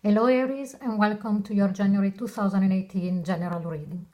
Hello Aries, and welcome to your January 2018 general reading.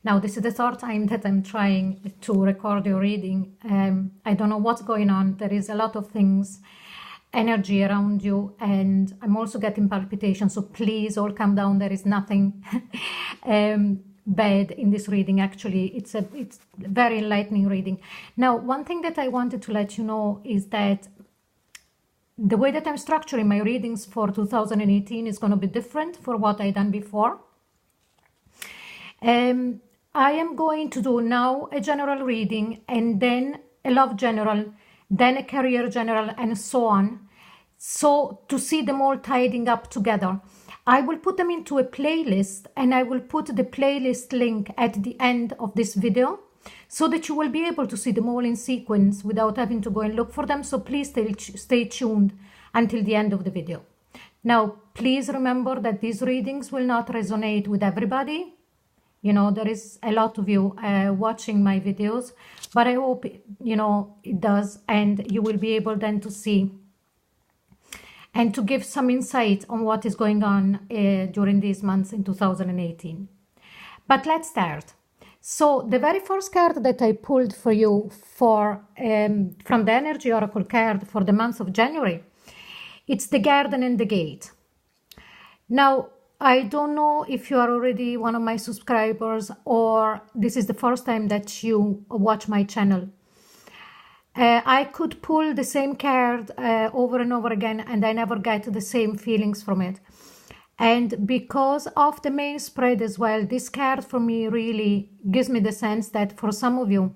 Now this is the third time that I'm trying to record your reading. I don't know what's going on. There is a lot of things, energy around you, and I'm also getting palpitations, so please all calm down. There is nothing bad in this reading. Actually, it's very enlightening reading. Now, one thing that I wanted to let you know is that the way that I'm structuring my readings for 2018 is going to be different for what I've done before. I am going to do now a general reading, and then a love general, then a career general, and so on. So to see them all tidying up together, I will put them into a playlist, and I will put the playlist link at the end of this video, so that you will be able to see them all in sequence without having to go and look for them. So please stay tuned until the end of the video. Now, please remember that these readings will not resonate with everybody. You know, there is a lot of you watching my videos, but I hope, you know, it does, and you will be able then to see and to give some insight on what is going on during these months in 2018. But let's start. So the very first card that I pulled for you from the Energy Oracle card for the month of January, it's the Garden and the Gate. Now, I don't know if you are already one of my subscribers or this is the first time that you watch my channel. I could pull the same card over and over again, and I never get the same feelings from it. And because of the main spread as well, this card for me really gives me the sense that for some of you,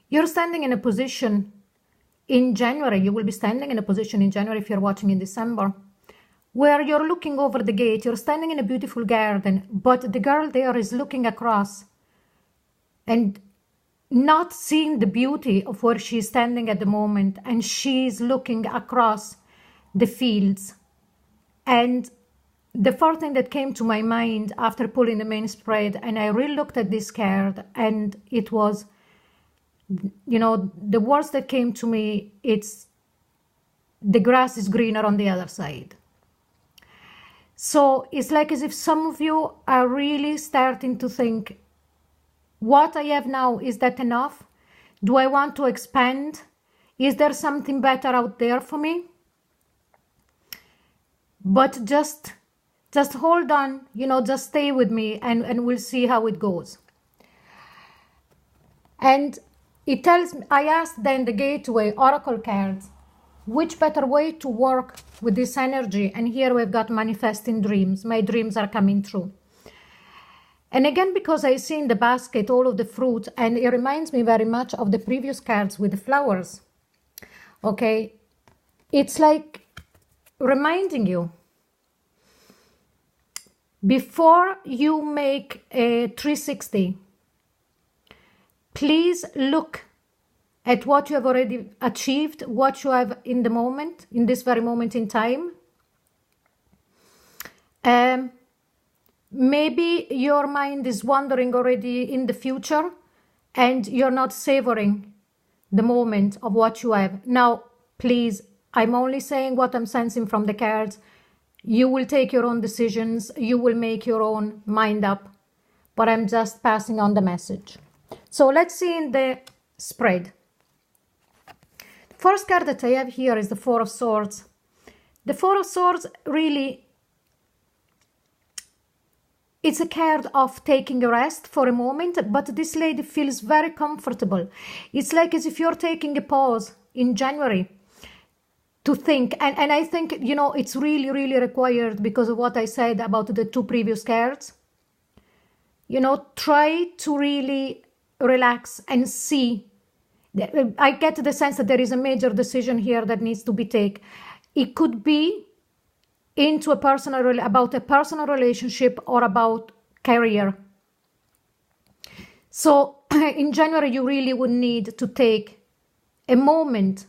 you're standing in a position in January, you will be standing in a position in January if you're watching in December, where you're looking over the gate, you're standing in a beautiful garden, but the girl there is looking across and not seeing the beauty of where she's standing at the moment, and she's looking across the fields. And the first thing that came to my mind after pulling the main spread, and I really looked at this card, and it was, you know, the words that came to me, it's the grass is greener on the other side. So it's like as if some of you are really starting to think, what I have now, is that enough? Do I want to expand? Is there something better out there for me? But just hold on, you know, just stay with me, and we'll see how it goes. And it tells me, I asked then the Gateway Oracle cards, which better way to work with this energy? And here we've got manifesting dreams. My dreams are coming true. And again, because I see in the basket all of the fruit, and it reminds me very much of the previous cards with the flowers. Okay, it's like reminding you, before you make a 360, please look at what you have already achieved, what you have in the moment, in this very moment in time. Maybe your mind is wandering already in the future, and you're not savoring the moment of what you have. Now, please, I'm only saying what I'm sensing from the cards. You will take your own decisions. You will make your own mind up. But I'm just passing on the message. So let's see in the spread. The first card that I have here is the Four of Swords. The Four of Swords really, it's a card of taking a rest for a moment, but this lady feels very comfortable. It's like as if you're taking a pause in January to think, and I think, you know, it's really, really required because of what I said about the two previous cards. You know, try to really relax and see. I get the sense that there is a major decision here that needs to be taken. It could be into about a personal relationship or about career. So in January, you really would need to take a moment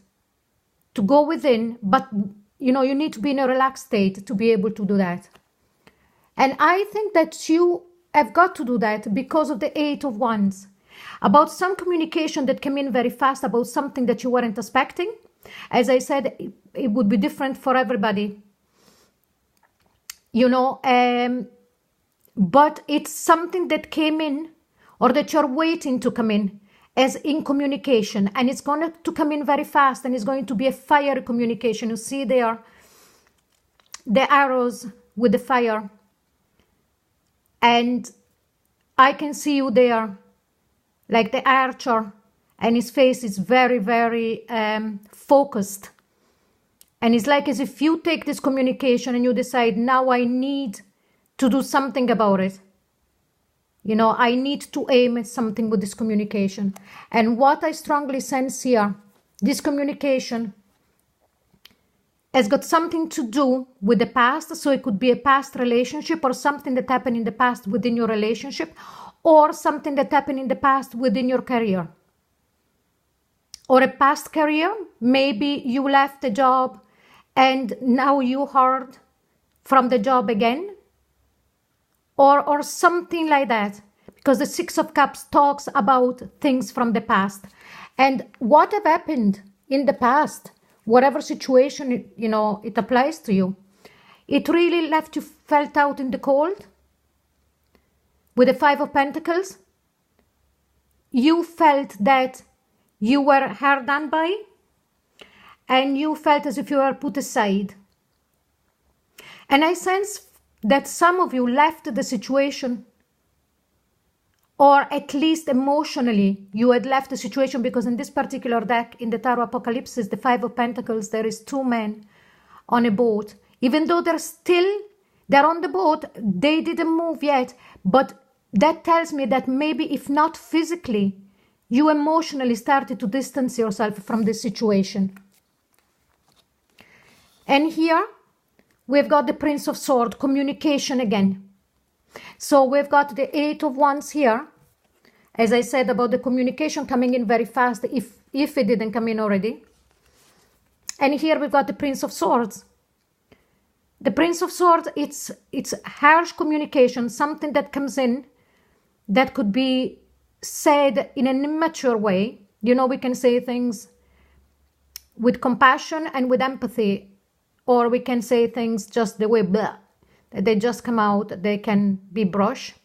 to go within, but you know, you need to be in a relaxed state to be able to do that. And I think that you have got to do that because of the Eight of Wands, about some communication that came in very fast about something that you weren't expecting. As I said, it would be different for everybody. you know, but it's something that came in or that you're waiting to come in as in communication, and it's going to come in very fast, and it's going to be a fire communication. You see there the arrows with the fire, and I can see you there like the archer, and his face is very, very focused. And it's like as if you take this communication and you decide, now I need to do something about it. You know, I need to aim at something with this communication. And what I strongly sense here, this communication has got something to do with the past. So it could be a past relationship or something that happened in the past within your relationship, or something that happened in the past within your career. Or a past career, maybe you left a job and now you heard from the job again, or something like that, because the Six of Cups talks about things from the past. And what have happened in the past, whatever situation, you know, it applies to you, it really left you felt out in the cold. With the Five of Pentacles, you felt that you were hard done by, and you felt as if you were put aside. And I sense that some of you left the situation, or at least emotionally you had left the situation, because in this particular deck, in the Tarot Apocalypse, the Five of Pentacles, there is two men on a boat. Even though they're on the boat, they didn't move yet, but that tells me that maybe if not physically, you emotionally started to distance yourself from this situation. And here we've got the Prince of Swords, communication again. So we've got the Eight of Wands here. As I said about the communication coming in very fast, if it didn't come in already. And here we've got the Prince of Swords. The Prince of Swords, it's harsh communication, something that comes in that could be said in an immature way. You know, we can say things with compassion and with empathy, or we can say things just the way blah, that they just come out, they can be brush.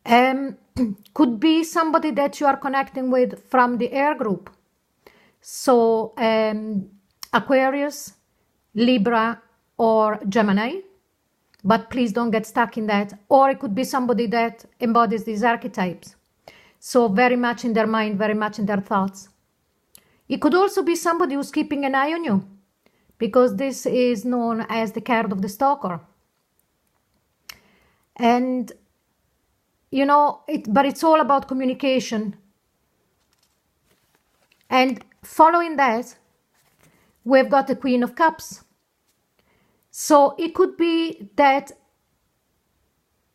Could be somebody that you are connecting with from the air group. So Aquarius, Libra, or Gemini. But please don't get stuck in that. Or it could be somebody that embodies these archetypes. So very much in their mind, very much in their thoughts. It could also be somebody who's keeping an eye on you, because this is known as the card of the stalker. And, you know, but it's all about communication. And following that, we've got the Queen of Cups. So it could be that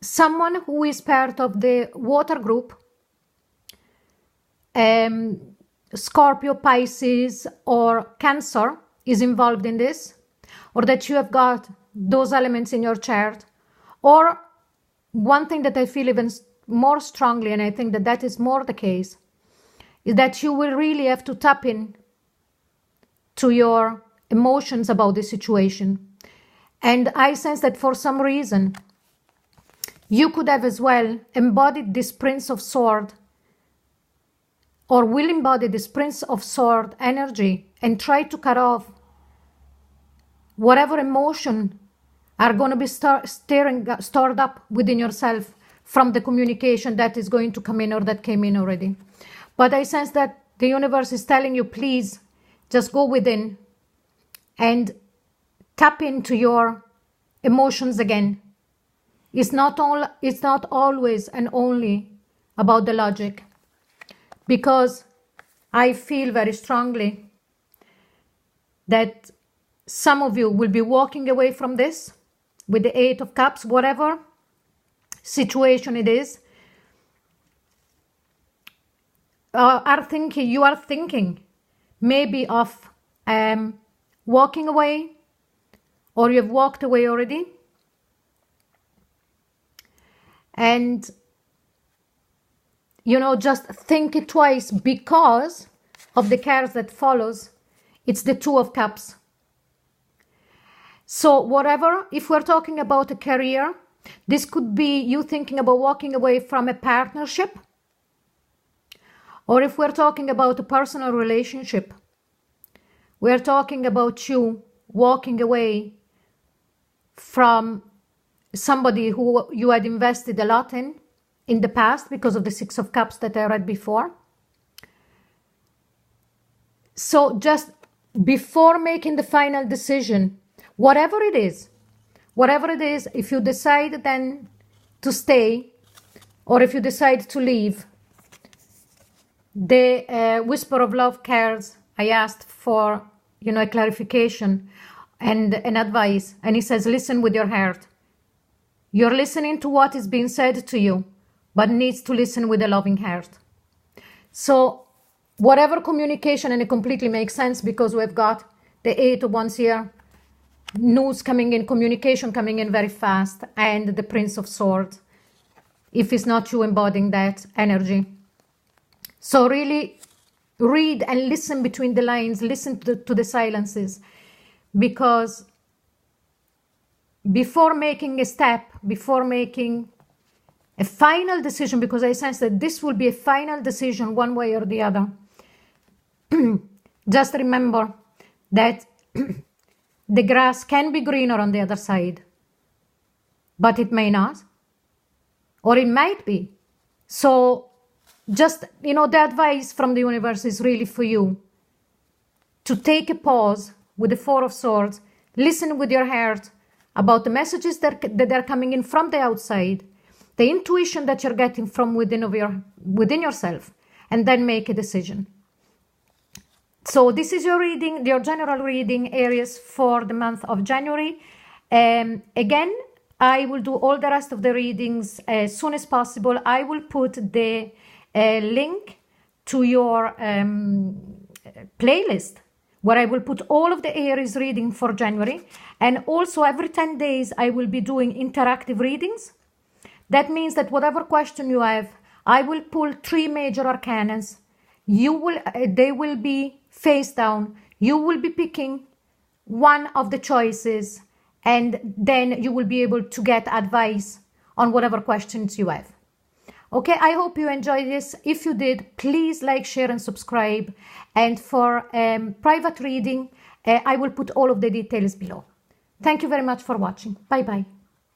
someone who is part of the water group, Scorpio, Pisces, or Cancer, is involved in this, or that you have got those elements in your chart. Or one thing that I feel even more strongly, and I think that that is more the case, is that you will really have to tap in to your emotions about this situation. And I sense that for some reason, you could have as well embodied this Prince of Swords, or will embody this Prince of Swords energy and try to cut off whatever emotion are going to be stored up within yourself from the communication that is going to come in or that came in already. But I sense that the universe is telling you, please just go within and tap into your emotions again. It's not always and only about the logic, because I feel very strongly that some of you will be walking away from this with the Eight of Cups, whatever situation it is. You are thinking maybe of walking away, or you have walked away already. And, you know, just think it twice, because of the cards that follows. It's the Two of Cups. So whatever, if we're talking about a career, this could be you thinking about walking away from a partnership. Or if we're talking about a personal relationship, we're talking about you walking away from somebody who you had invested a lot in the past because of the Six of Cups that I read before. So just before making the final decision, whatever it is, if you decide then to stay or if you decide to leave, the Whisper of Love cards, I asked for, a clarification and an advice. And he says, listen with your heart. You're listening to what is being said to you, but needs to listen with a loving heart. So whatever communication, and it completely makes sense because we've got the Eight of Wands here, news coming in, communication coming in very fast, and the Prince of Swords, if it's not you embodying that energy. So really read and listen between the lines, listen to the silences, because before making a step, before making a final decision, because I sense that this will be a final decision one way or the other, just remember that the grass can be greener on the other side, but it may not, or it might be. So just, the advice from the universe is really for you to take a pause with the Four of Swords, listen with your heart about the messages that are coming in from the outside, the intuition that you're getting from within yourself, and then make a decision. So this is your reading, your general reading, Aries, for the month of January. Again, I will do all the rest of the readings as soon as possible. I will put the link to your playlist where I will put all of the Aries reading for January. And also every 10 days, I will be doing interactive readings. That means that whatever question you have, I will pull 3 major arcanas. They will be face down. You will be picking one of the choices, and then you will be able to get advice on whatever questions you have. Okay, I hope you enjoyed this. If you did, please like, share, and subscribe. And for private reading, I will put all of the details below. Thank you very much for watching. Bye-bye.